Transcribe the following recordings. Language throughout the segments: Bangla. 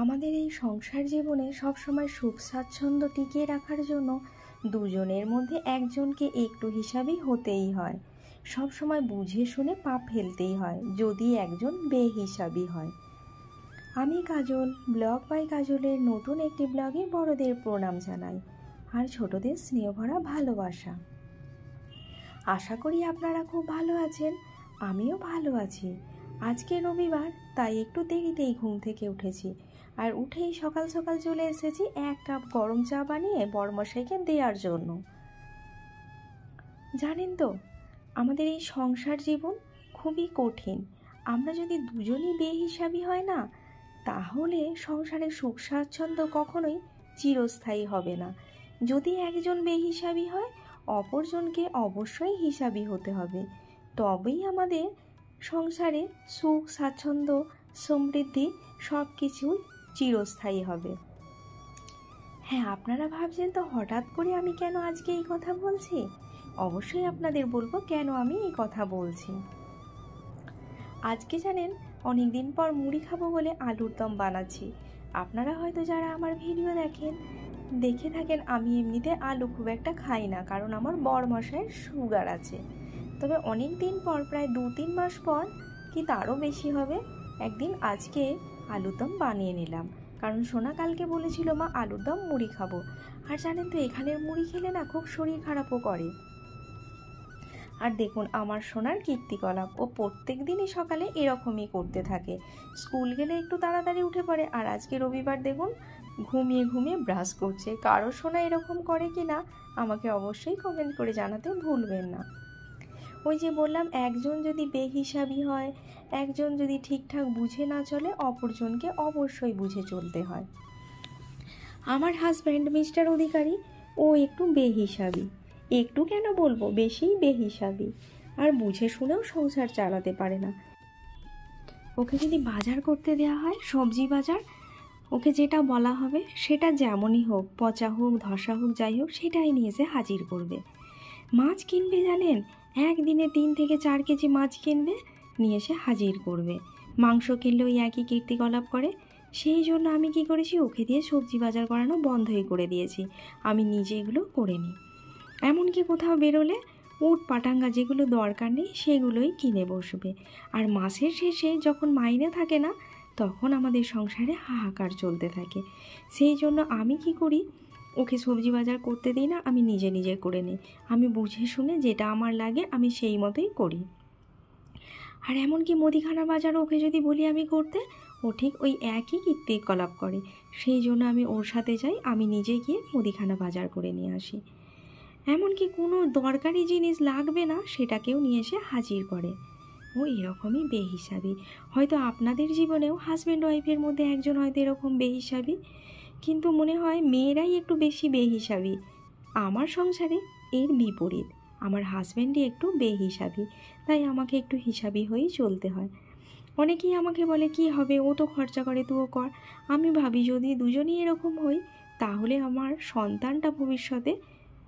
আমাদের এই সংসার জীবনে সবসময় সুখ স্বাচ্ছন্দ্য টিকিয়ে রাখার জন্য দুজনের মধ্যে একজনকে একটু হিসাবি হতেই হয়। সবসময় বুঝে শুনে পা ফেলতেই হয় যদি একজন বেহিসাবি হয়। আমি কাজল, ব্লগ বাই কাজলের নতুন একটি ব্লগে বড়দের প্রণাম জানাই আর ছোটদের স্নেহভরা ভালোবাসা। আশা করি আপনারা খুব ভালো আছেন, আমিও ভালো আছি। আজকে রবিবার, তাই একটু দেরিতেই ঘুম থেকে উঠেছি আর উঠেই সকাল সকাল চলে এসেছি 1 কাপ গরম চা বানিয়ে বড়মশাইকে দেওয়ার জন্য। জানেন তো, আমাদের এই সংসার জীবন খুবই কঠিন। আমরা যদি দুজনই বেহিসাবি হয় না, তাহলে সংসারে সুখ স্বাচ্ছন্দ্য কখনোই চিরস্থায়ী হবে না। যদি একজন বেহিসাবি হয়, অপরজনকে অবশ্যই হিসাবি হতে হবে, তবেই আমাদের সংসারে সুখ স্বাচ্ছন্দ্য সমৃদ্ধি সব কিছুই চিরস্থায়ী হবে। হ্যাঁ, আপনারা ভাবছেন তো হঠাৎ করে আমি কেন আজকে এই কথা বলছি। অবশ্যই আপনাদের বলবো কেন আমি এই কথা বলছি। আজকে জানেন, অনেক দিন পর মুড়ি খাবো বলে আলুর দম বানাচ্ছি। আপনারা হয়তো যারা আমার ভিডিও দেখে থাকেন, আমি এমনিতে আলু খুব একটা খাই না, কারণ আমার বড়মশাইয়ের সুগার আছে। তবে অনেক দিন পর, প্রায় 2-3 মাস পর কি তারও বেশি হবে, একদিন আজকে আলুর দম বানিয়ে নিলাম। কারণ সোনা কালকে বলেছিল মা আলুর দম মুড়ি খাবো। আর জানেন তো, এখানের মুড়ি খেলে না খুব শরীর খারাপও করে। আর দেখুন আমার সোনার কীর্তিকলাপ, ও প্রত্যেক দিনই সকালে এরকমই করতে থাকে। স্কুল গেলে একটু তাড়াতাড়ি উঠে পড়ে, আর আজকে রবিবার দেখুন ঘুমিয়ে ঘুমিয়ে ব্রাশ করছে। কারো সোনা এরকম করে কি না আমাকে অবশ্যই কমেন্ট করে জানাতে ভুলবেন না। ওই যে বললাম, একজন যদি বেহিসাবি হয়, একজন যদি ঠিকঠাক বুঝে না চলে, অপরজনকে অবশ্যই বুঝে চলতে হয়। আমার হাজব্যান্ড মিস্টার অধিকারী, ও একটু বেহিসাবি। একটু কেন বলবো, বেশিই বেহিসাবি। আর বুঝে শুনেও সংসার চালাতে পারে না। ওকে যদি বাজার করতে দেওয়া হয়, সবজি বাজার, ওকে যেটা বলা হবে সেটা যেমনই হোক, পচা হোক ধসা হোক যাই হোক, সেটাই নিয়ে এসে হাজির করবে। মাছ কিনবে, জানেন, একদিনে 3 থেকে 4 কেজি মাছ কিনবে, নিয়ে এসে হাজির করবে। মাংস কিনলেও একই কীর্তিকলাপ করে। সেই জন্য আমি কি করেছি, ওকে দিয়ে সবজি বাজার করানো বন্ধই করে দিয়েছি। আমি নিজে এগুলো করে নিই। এমনকি কোথাও বেরোলে উট পাটাঙ্গা যেগুলো দরকার নেই সেগুলোই কিনে বসবে। আর মাসের শেষে যখন মাইনে থাকে না, তখন আমাদের সংসারে হাহাকার চলতে থাকে। সেই জন্য আমি কি করি, ওকে সবজি বাজার করতে দিই না, আমি নিজে নিজে করে নিই। আমি বুঝে শুনে যেটা আমার লাগে আমি সেই মতোই করি। আর এমনকি মুদিখানা বাজার ওকে যদি বলি আমি করতে, ও ঠিক ওই একই কীর্তিকলাপ করে। সেই জন্য আমি ওর সাথে যাই, আমি নিজে গিয়ে মুদিখানা বাজার করে নিয়ে আসি। এমনকি কোনো দরকারি জিনিস লাগবে না, সেটাকেও নিয়ে এসে হাজির করে। ও এরকমই বেহিসাবি। হয়তো আপনাদের জীবনেও হাজব্যান্ড ওয়াইফের মধ্যে একজন হয়তো এরকম বেহিসাবি, কিন্তু মনে হয় মেয়েরাই একটু বেশি বেহিসাবি। আমার সংসারে এর বিপরীত, আমার হাজব্যান্ডই একটু বেহিসাবি, তাই আমাকে একটু হিসাবি হয়েই চলতে হয়। অনেকেই আমাকে বলে কি হবে, ও তো খরচা করে, তুইও কর। আমি ভাবি যদি দুজনেই এরকম হই, তাহলে আমার সন্তানটা ভবিষ্যতে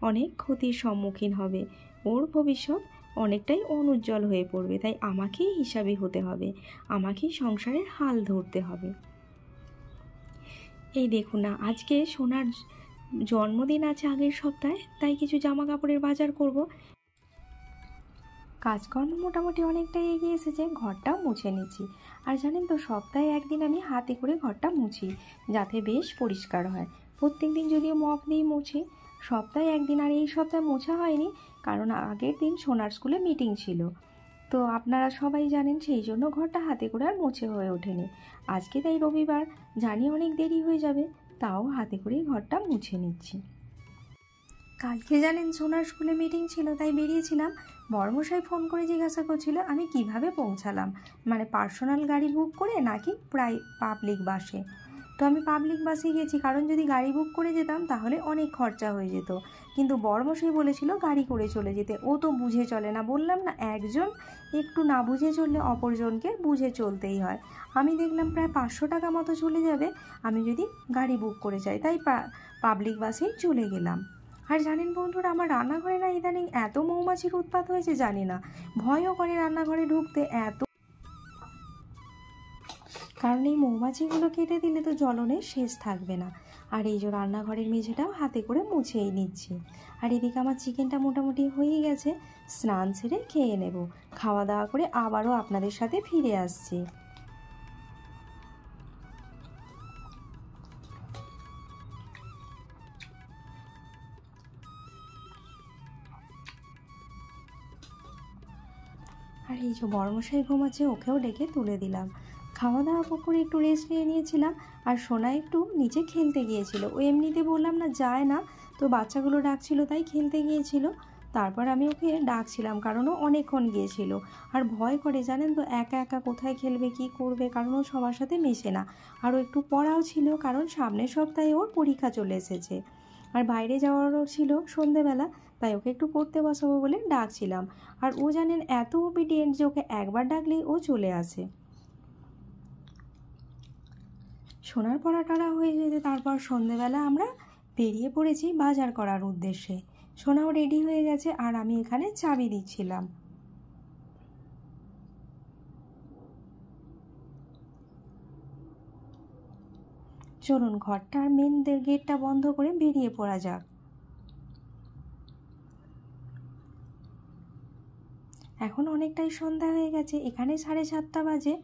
অনেক ক্ষতির সম্মুখীন হবে, ওর ভবিষ্যৎ অনেকটাই অনুজ্জ্বল হয়ে পড়বে। তাই আমাকেই হিসাবি হতে হবে, আমাকেই সংসারের হাল ধরতে হবে। এই দেখুন না, আজকে সোনার জন্মদিন আছে আগের সপ্তাহে, তাই কিছু জামা কাপড়ের বাজার করব। কাজকর্ম মোটামুটি অনেকটাই এগিয়ে এসেছে, ঘরটাও মুছে নিচ্ছি। আর জানেন তো, সপ্তাহে একদিন আমি হাতে করে ঘরটা মুছি, যাতে বেশ পরিষ্কার হয়। প্রত্যেক দিন যদিও মপ দিয়ে মুছি, সপ্তাহে একদিন। আর এই সপ্তাহে মোছা হয়নি, কারণ আগের দিন সোনার স্কুলে মিটিং ছিল, তো আপনারা সবাই জানেন, সেই জন্য ঘরটা হাতে করে আর মুছে হয়ে ওঠেনি। আজকে তাই রবিবার, জানি অনেক দেরি হয়ে যাবে, তাও হাতে করেই ঘরটা মুছে নিচ্ছি। কালকে জানেন সোনার স্কুলে মিটিং ছিল, তাই বেরিয়েছিলাম। বড়মশাই ফোন করে জিজ্ঞাসা করছিল আমি কিভাবে পৌঁছালাম, মানে পার্সোনাল গাড়ি বুক করে নাকি পাবলিক বাসে। তো আমি পাবলিক বাসে গেছি, কারণ যদি গাড়ি বুক করে যেতাম তাহলে অনেক খরচা হয়ে যেত। কিন্তু বড়মশাই বলেছিল গাড়ি করে চলে যেতে, ও তো বুঝে চলে না। বললাম না, একজন একটু না বুঝে চললে অপরজনকে বুঝে চলতেই হয়। আমি দেখলাম প্রায় 500 টাকা মতো চলে যাবে আমি যদি গাড়ি বুক করে যাই, তাই পাবলিক বাসেই চলে গেলাম। আর জানেন বন্ধুরা, আমার রান্নাঘরে না ইদানিং এত মৌমাছির উৎপাত হয়েছে, জানি না, ভয়ও করে রান্নাঘরে ঢুকতে। এত কারণ এই মৌমাছিগুলো কেটে দিলে তো জ্বলনের শেষ থাকবে না। আর এই যে রান্নাঘরের মেঝেটাও হাতে করে মুছেই নিচ্ছি। আর এদিকে আমার চিকেনটা মোটামুটি হয়ে গেছে, স্নান সেরে খেয়ে নেব। খাওয়া দাওয়া করে আবারও আপনাদের সাথে ফিরে আসছি। আর এই যে বড়মশাই ঘুমাচ্ছে, ওকেও ডেকে তুলে দিলাম। খাওয়া দাওয়া করে একটু রেস্ট নিয়ে নিয়েছিলাম। আর সোনা একটু নিচে খেলতে গিয়েছিল, ও এমনিতে বললাম না যায় না, তো বাচ্চাগুলো ডাকছিল তাই খেলতে গিয়েছিল। তারপর আমি ওকে ডাকছিলাম কারণ ও অনেকক্ষণ গিয়েছিল। আর ভয় করে জানেন তো, একা একা কোথায় খেলবে কি করবে, কারণ ও সবার সাথে মেশে না। আরও একটু পড়াও ছিল, কারণ সামনের সপ্তাহে ওর পরীক্ষা চলে এসেছে। আর বাইরে যাওয়ারও ছিল সন্ধেবেলা, তাই ওকে একটু পড়তে বসাবো বলে ডাকছিলাম। আর ও জানেন এত ওবিডিয়েন্ট যে ওকে একবার ডাকলেই ও চলে আসে। সোনার পড়া টড়া হয়ে যেতে তারপর সন্ধেবেলা আমরা বেরিয়ে পড়েছি বাজার করার উদ্দেশ্যে। সোনাও রেডি হয়ে গেছে আর আমি এখানে চাবি দিচ্ছিলাম। চলুন ঘরটার মেন গেটটা বন্ধ করে বেরিয়ে পড়া যাক। এখন অনেকটাই সন্ধ্যা হয়ে গেছে, এখানে 7:30 বাজে,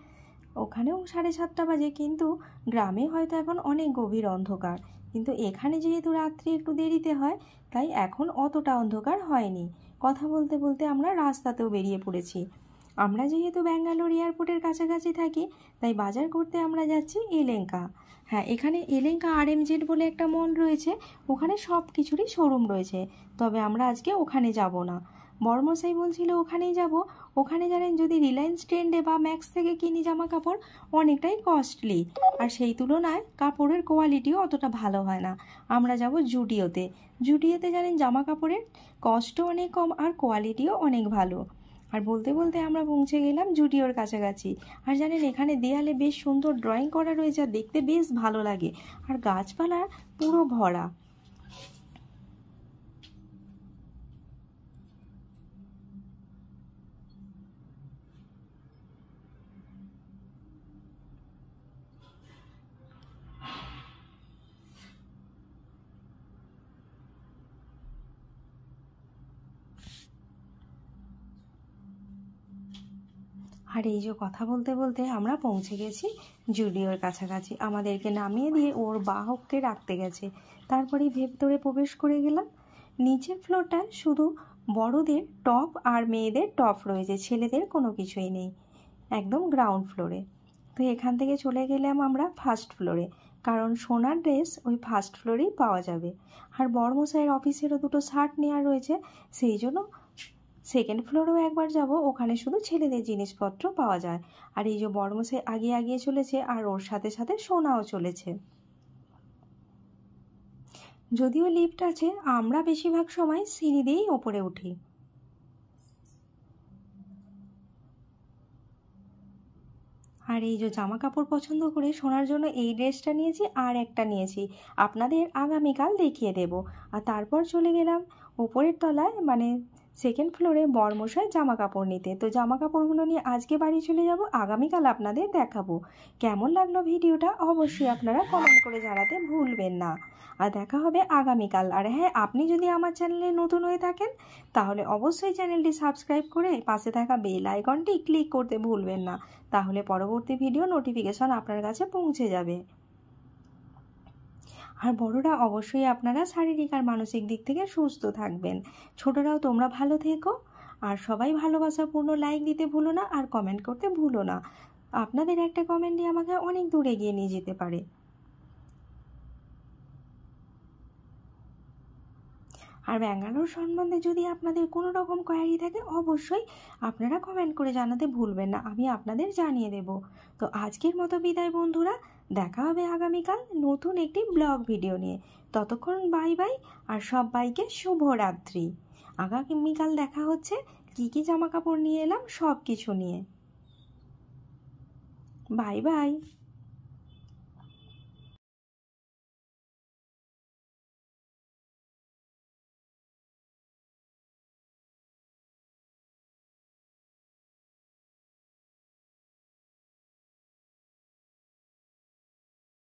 ওখানেও 7:30 বাজে, কিন্তু গ্রামে হয়তো এখন অনেক গভীর অন্ধকার। কিন্তু এখানে যেহেতু রাত্রি একটু দেরিতে হয়, তাই এখন অতটা অন্ধকার হয়নি। কথা বলতে বলতে আমরা রাস্তাতেও বেরিয়ে পড়েছি। আমরা যেহেতু ব্যাঙ্গালোর এয়ারপোর্টের কাছাকাছি থাকি, তাই বাজার করতে আমরা যাচ্ছি এলেঙ্কা। হ্যাঁ, এখানে এলেঙ্কা RMZ বলে একটা মল রয়েছে, ওখানে সব কিছুরই শোরুম রয়েছে। তবে আমরা আজকে ওখানে যাব না। বড়মশাই বলছিল ওখানেই যাব। ওখানে জানেন, যদি রিলায়েন্স ট্রেন্ডে বা ম্যাক্স থেকে কিনি জামা কাপড়, অনেকটাই কস্টলি, আর সেই তুলনায় কাপড়ের কোয়ালিটিও অতটা ভালো হয় না। আমরা যাব জুডিওতে। জুডিওতে জানেন জামা কাপড়ের কস্টও অনেক কম আর কোয়ালিটিও অনেক ভালো। আর বলতে বলতে আমরা পৌঁছে গেলাম জুডিওর কাছাকাছি। আর জানেন, এখানে দেয়ালে বেশ সুন্দর ড্রয়িং করা রয়েছে, আর দেখতে বেশ ভালো লাগে। আর গাছপালা পুরো ভরা। আর এই যে কথা বলতে বলতে আমরা পৌঁছে গেছি জুডিওর কাছাকাছি। আমাদেরকে নামিয়ে দিয়ে ওর বাহককে রাখতে গেছে। তারপরেই ভেতরে প্রবেশ করে গেলাম। নিচের ফ্লোরটা শুধু বড়দের টপ আর মেয়েদের টপ রয়েছে, ছেলেদের কোনো কিছুই নেই, একদম গ্রাউন্ড ফ্লোরে। তো এখান থেকে চলে গেলাম আমরা ফার্স্ট ফ্লোরে, কারণ সোনার ড্রেস ওই ফার্স্ট ফ্লোরেই পাওয়া যাবে। আর বড়মশাইয়ের অফিসেরও দুটো শার্ট নেওয়া রয়েছে, সেই জন্য সেকেন্ড ফ্লোরেও একবার যাব, ওখানে শুধু ছেলেদের জিনিসপত্র পাওয়া যায়। আর এই যে বড়মশাই আগিয়ে আগিয়ে চলেছে, আর ওর সাথে সাথে সোনাও চলেছে। যদিও লিফট আছে, আমরা বেশিরভাগ সময় সিঁড়ি দিয়েই ওপরে উঠি। আর এই যে জামা কাপড় পছন্দ করে সোনার জন্য এই ড্রেসটা নিয়েছি, আর একটা নিয়েছি, আপনাদের আগামীকাল দেখিয়ে দেব। আর তারপর চলে গেলাম উপরের তলায়, মানে সেকেন্ড ফ্লোরে বরমশাই জামা কাপড় নিতে। তো জামা কাপড়গুলো নিয়ে আজকে বাড়ি চলে যাব, আগামীকাল আপনাদের দেখাবো। কেমন লাগলো ভিডিওটা অবশ্যই আপনারা কমেন্ট করে জানাতে ভুলবেন না। আর দেখা হবে আগামীকাল। আর হ্যাঁ, আপনি যদি আমার চ্যানেলে নতুন হয়ে থাকেন, তাহলে অবশ্যই চ্যানেলটি সাবস্ক্রাইব করে পাশে থাকা বেল আইকনটি ক্লিক করতে ভুলবেন না, তাহলে পরবর্তী ভিডিও নোটিফিকেশন আপনার কাছে পৌঁছে যাবে। আর বড়রা অবশ্যই আপনারা শারীরিক আর মানসিক দিক থেকে সুস্থ থাকবেন। ছোটরাও তোমরা ভালো থেকো, আর সবাই ভালোবাসাপূর্ণ লাইক দিতে ভুলো না, আর কমেন্ট করতে ভুলো না। আপনাদের একটা কমেন্টই আমাকে অনেক দূর এগিয়ে নিয়ে যেতে পারে। আর ব্যাঙ্গালোর সম্বন্ধে যদি আপনাদের কোনো রকম কোয়ারি থাকে, অবশ্যই আপনারা কমেন্ট করে জানাতে ভুলবেন না, আমি আপনাদের জানিয়ে দেব। তো আজকের মতো বিদায় বন্ধুরা, দেখা হবে আগামীকাল নতুন একটি ব্লগ ভিডিও নিয়ে। ততক্ষণ বাই বাই, আর সবাইকে শুভরাত্রি। আগামীকাল দেখা হচ্ছে কী কী জামা কাপড় নিয়ে এলাম সব কিছু নিয়ে। Bye bye.